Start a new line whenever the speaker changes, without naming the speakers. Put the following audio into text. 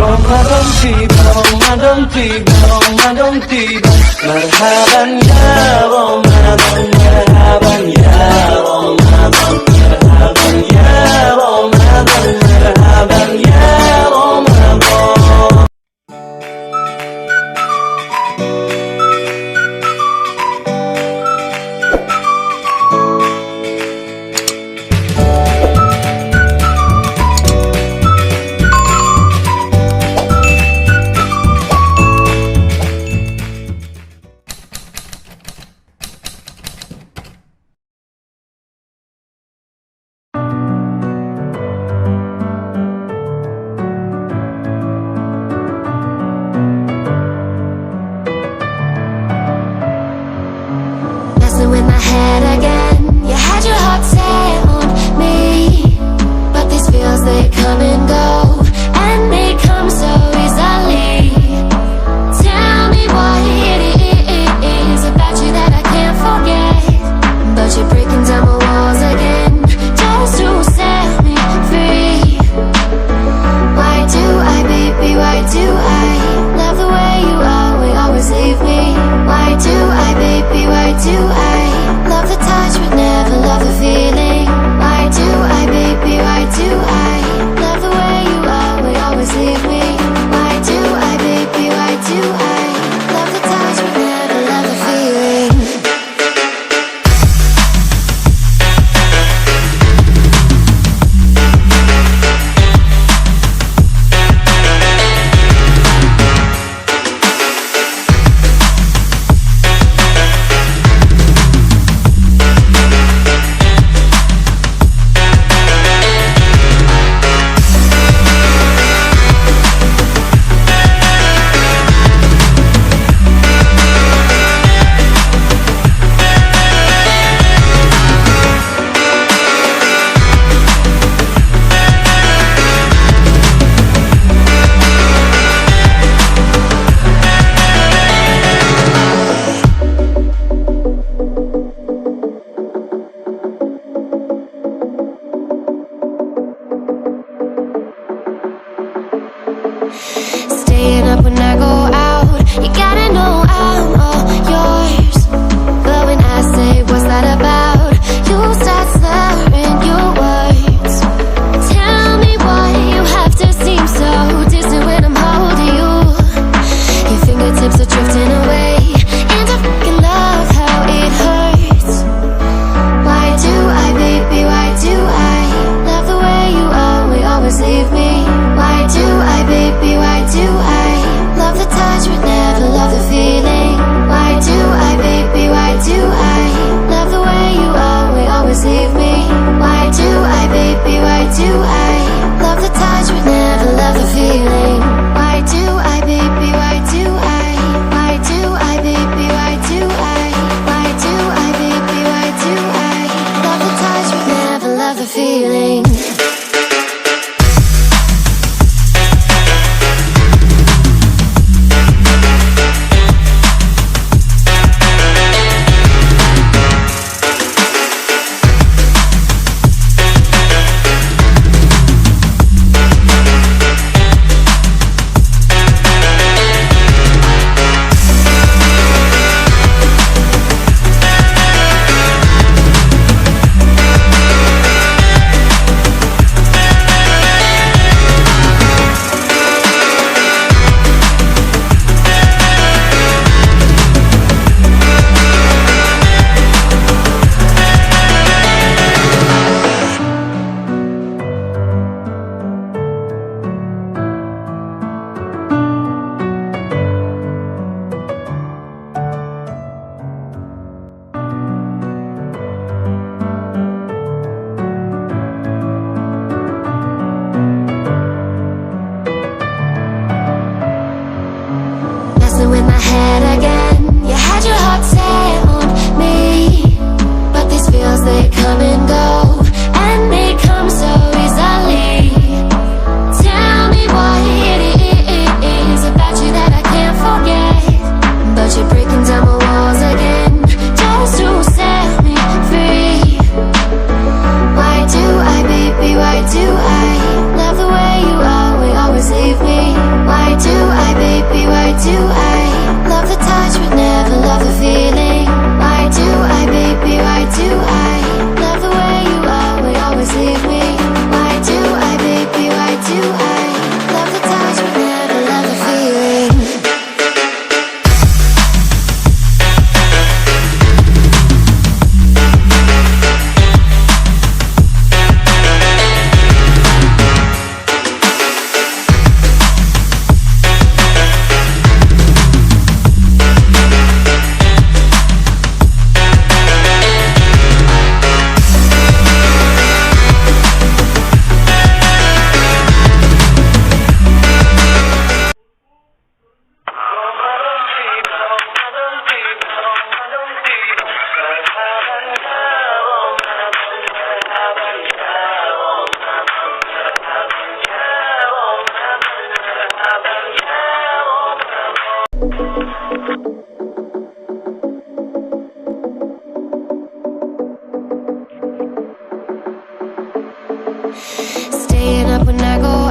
Ramadhan tiba, Ramadhan tiba, Ramadhan tiba. Marhaban ya Ramadhan, marhaban ya Ramadhan, marhaban ya Ramadhan, marhaban ya Ramadhan.
With my head again, you had your heart set on me, but these feels, they come and go, and they come so easily. Tell me what it is about you that I can't forget, but you're breaking down my walls again, just to set me free. Why do I, baby, why do I love the way you always leave me? Why do I, baby, why do I love the touch but never love the feeling? Why do I, baby, why do I love the way you always leave me? Why do I, baby, why do I love the touch but never love the feeling? Staying up when I go out, you gotta know I'm all yours. But when I say what's that about, you start slurring your words. Tell me why you have to seem so distant when I'm holding you. Your fingertips are drifting away into fucking love, how it hurts. Why do I, baby, why do I love the way you always leave me? Why do I, baby, why do I love the Staying up when I go